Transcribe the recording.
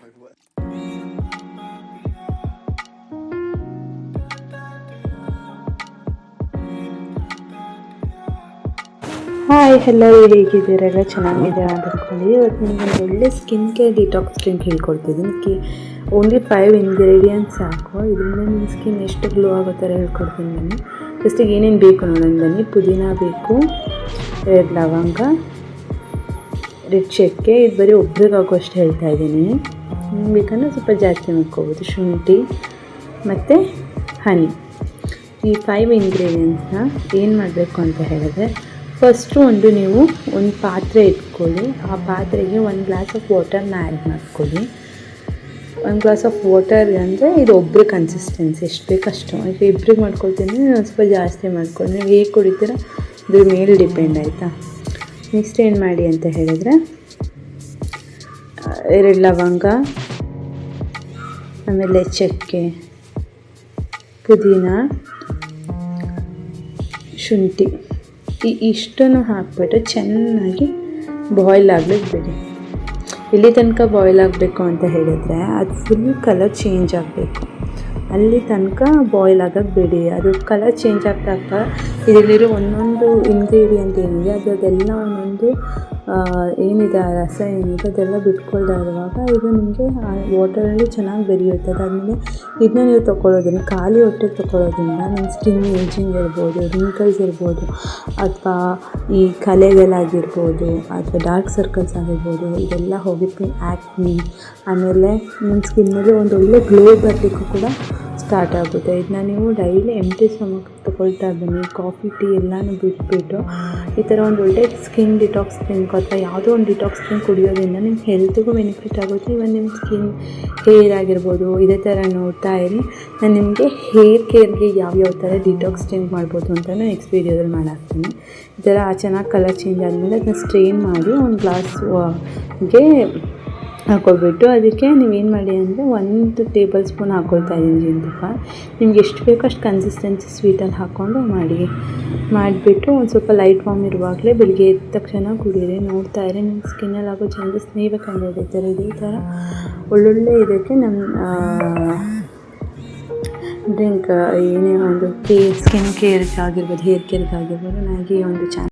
Hi ಎಲ್ಲರೂ ಹೇಗಿದ್ದೀರಾ? ಎಲ್ಲ ಚೆನ್ನಾಗಿದ್ದೀರಾ ಅಂತ ಅಂದ್ಕೊಂಡು ಇವತ್ತು ನಿಮಗೆ ಒಂದು ಒಳ್ಳೆ ಸ್ಕಿನ್ ಕೇರ್ ಡಿಟಾಕ್ಸ್ ಡ್ರಿಂಕ್ ಹೇಳ್ಕೊಡ್ತಿದ್ದೀನಿ. ಓನ್ಲಿ 5 ಇಂಗ್ರೀಡಿಯೆಂಟ್ಸ್ ಸಾಕು. ಇದರಿಂದ ನಿಮ್ಮ ಸ್ಕಿನ್ ಎಷ್ಟು ಗ್ಲೋ ಆಗೋ ಥರ ಹೇಳ್ಕೊಡ್ತೀನಿ ನಾನು. ಫಸ್ಟಿಗೆ ಏನೇನು ಬೇಕು ನೋಡೋಣ ಬನ್ನಿ. ಪುದೀನ ಬೇಕು, 2 ಲವಂಗ, ರೆಡ್ ಚಕ್ಕೆ. ಇದು ಬರೀ ಒಬ್ರಿಗೆ ಆಗೋಷ್ಟು ಹೇಳ್ತಾ ಇದ್ದೀನಿ. ಬೇಕಂದ್ರೆ ಸ್ವಲ್ಪ ಜಾಸ್ತಿ ಮಾಡ್ಕೋಬೋದು. ಶುಂಠಿ ಮತ್ತು ಹನಿ. ಈ 5 ಇಂಗ್ರೀಡಿಯೆಂಟ್ಸ್ನ ಏನು ಮಾಡಬೇಕು ಅಂತ ಹೇಳಿದ್ರೆ, ಫಸ್ಟು ನೀವು ಒಂದು ಪಾತ್ರೆ ಇಟ್ಕೊಳ್ಳಿ. ಆ ಪಾತ್ರೆಗೆ 1 ಗ್ಲಾಸ್ ಆಫ್ ವಾಟರ್ನ ಆ್ಯಡ್ ಮಾಡ್ಕೊಳ್ಳಿ. 1 ಗ್ಲಾಸ್ ಆಫ್ ವಾಟರ್ ಅಂದರೆ ಇದು ಒಬ್ಬರು ಕನ್ಸಿಸ್ಟೆನ್ಸಿ ಎಷ್ಟು ಬೇಕು ಅಷ್ಟು. ಈಗ ಇಬ್ಬರಿಗೆ ಮಾಡ್ಕೊಳ್ತೀನಿ, ಒಂದು ಸ್ವಲ್ಪ ಜಾಸ್ತಿ ಮಾಡ್ಕೊಳ್ಳಿ. ನೀವು ಹೇಗೆ ಕುಡಿತೀರ ಇದ್ರ ಮೇಲೆ ಡಿಪೆಂಡ್, ಆಯಿತಾ? ನೆಕ್ಸ್ಟ್ ಏನು ಮಾಡಿ ಅಂತ ಹೇಳಿದ್ರೆ, 2 ಲವಂಗ, ಆಮೇಲೆ ಚಕ್ಕೆ, ಪುದೀನ, ಶುಂಠಿ ಇಷ್ಟನ್ನು ಹಾಕ್ಬಿಟ್ಟು ಚೆನ್ನಾಗಿ ಬಾಯ್ಲ್ ಆಗಲಿಕ್ಕೆ ಬಿಡಿ. ಇಲ್ಲಿ ತನಕ ಬಾಯ್ಲ್ ಆಗಬೇಕು ಅಂತ ಹೇಳಿದರೆ ಅದು ಫುಲ್ ಕಲರ್ ಚೇಂಜ್ ಆಗಬೇಕು. ಅಲ್ಲಿ ತನಕ ಬಾಯ್ಲ್ ಆಗೋಕ್ಕೆ ಬಿಡಿ. ಅದು ಕಲರ್ ಚೇಂಜ್ ಆಗ್ತಾ ಇದರಲ್ಲಿರೋ ಒಂದೊಂದು ಇಂಗ್ರೀಡಿಯೆಂಟ್ ಏನಿದೆ ಅದೆಲ್ಲ ಒಂದೊಂದು ಏನಿದೆ ಆ ರಸ ಏನಿದೆ ಅದೆಲ್ಲ ಬಿಟ್ಕೊಳ್ತಾ ಇರುವಾಗ ಇದು ನಿಮಗೆ ಆ ವಾಟರಲ್ಲಿ ಚೆನ್ನಾಗಿ ಬೆರೆಯುತ್ತೆ. ಅದಾದಮೇಲೆ ಇದನ್ನ ನೀವು ತೊಗೊಳ್ಳೋದ್ರಿಂದ, ಖಾಲಿ ಹೊಟ್ಟೆಗೆ ತೊಗೊಳ್ಳೋದ್ರಿಂದ ನಿಮ್ಮ ಸ್ಕಿನ್ ಏಜಿಂಗ್ ಇರ್ಬೋದು, ರಿಂಕಲ್ಸ್ ಇರ್ಬೋದು, ಅಥವಾ ಈ ಕಲೆಗಳಾಗಿರ್ಬೋದು, ಅಥವಾ ಡಾರ್ಕ್ ಸರ್ಕಲ್ಸ್ ಆಗಿರ್ಬೋದು, ಇದೆಲ್ಲ ಹೋಗಿ ಆ್ಯಕ್ನಿ, ಆಮೇಲೆ ನಿಮ್ಮ ಸ್ಕಿನ್ನಲ್ಲಿ ಒಂದು ಒಳ್ಳೆ ಗ್ಲೋ ಬರಲಿಕ್ಕೂ ಕೂಡ ಸ್ಟಾರ್ಟ್ ಆಗುತ್ತೆ. ಇದನ್ನ ನೀವು ಡೈಲಿ ಎಂಟಿ ಸ್ಟಮಕ್ ತೊಗೊಳ್ತಾ ಬನ್ನಿ. ಕಾಫಿ, ಟೀ ಎಲ್ಲನೂ ಬಿಟ್ಬಿಟ್ಟು ಈ ಥರ ಒಂದು ಒಳ್ಳೆ ಸ್ಕಿನ್ ಡಿಟಾಕ್ಸ್ ಡ್ರಿಂಕ್ ಅಥವಾ ಯಾವುದೋ ಒಂದು ಡಿಟಾಕ್ಸ್ ಡ್ರಿಂಕ್ ಕುಡಿಯೋದ್ರಿಂದ ನಿಮ್ಮ ಹೆಲ್ತ್ಗೂ ಬೆನಿಫಿಟ್ ಆಗುತ್ತೆ. ಇವನ್ ನಿಮ್ಮ ಸ್ಕಿನ್ ಹೇರ್ ಆಗಿರ್ಬೋದು ಇದೇ ಥರ ನೋಡ್ತಾ ಇರಿ. ನಾನು ನಿಮಗೆ ಹೇರ್ ಕೇರ್ಗೆ ಯಾವ್ಯಾವ ಥರ ಡಿಟಾಕ್ಸ್ ಡ್ರಿಂಕ್ ಮಾಡ್ಬೋದು ಅಂತ ನೆಕ್ಸ್ಟ್ ವೀಡಿಯೋದಲ್ಲಿ ಮಾಡಾಕ್ತೀನಿ. ಈ ಥರ ಚೆನ್ನಾಗಿ ಕಲರ್ ಚೇಂಜ್ ಆದಮೇಲೆ ಅದನ್ನ ಸ್ಟ್ರೈನ್ ಮಾಡಿ ಒಂದು ಗ್ಲಾಸ್ಗೆ ಹಾಕ್ಕೊಳ್ಬಿಟ್ಟು ಅದಕ್ಕೆ ನೀವೇನು ಮಾಡಿ ಅಂದರೆ 1 ಟೇಬಲ್ ಸ್ಪೂನ್ ಹಾಕ್ಕೊಳ್ತಾ ಇದ್ದೀನಿ ಜೇನುತುಪ್ಪ. ನಿಮ್ಗೆ ಎಷ್ಟು ಬೇಕೋ ಅಷ್ಟು ಕನ್ಸಿಸ್ಟೆನ್ಸಿ ಸ್ವೀಟಲ್ಲಿ ಹಾಕ್ಕೊಂಡು ಮಾಡಿಬಿಟ್ಟು ಒಂದು ಸ್ವಲ್ಪ ಲೈಟ್ ವಾರ್ಮ್ ಇರುವಾಗಲೇ ಬೆಳಿಗ್ಗೆ ಎದ್ದ ತಕ್ಷಣ ಕುಡೀರಿ. ನೋಡ್ತಾ ಇರಿ ನಿಮ್ಮ ಸ್ಕಿನ್ನಲ್ಲಿ ಆಗೋ ಚೇಂಜಸ್ ನೀವೇ ಕಂಡು ಹಿಡಿತಾರೆ. ಇದೇ ಥರ ಒಳ್ಳೊಳ್ಳೆ ಇದಕ್ಕೆ ನಮ್ಮ ಡ್ರಿಂಕ್ ಏನೇ ಒಂದು ಸ್ಕಿನ್ ಕೇರ್ಗೆ ಆಗಿರ್ಬೋದು, ಹೇರ್ ಕೇರ್ಗೆ ಆಗಿರ್ಬೋದು, ನನಗೆ ಒಂದು ಚಾನಲ್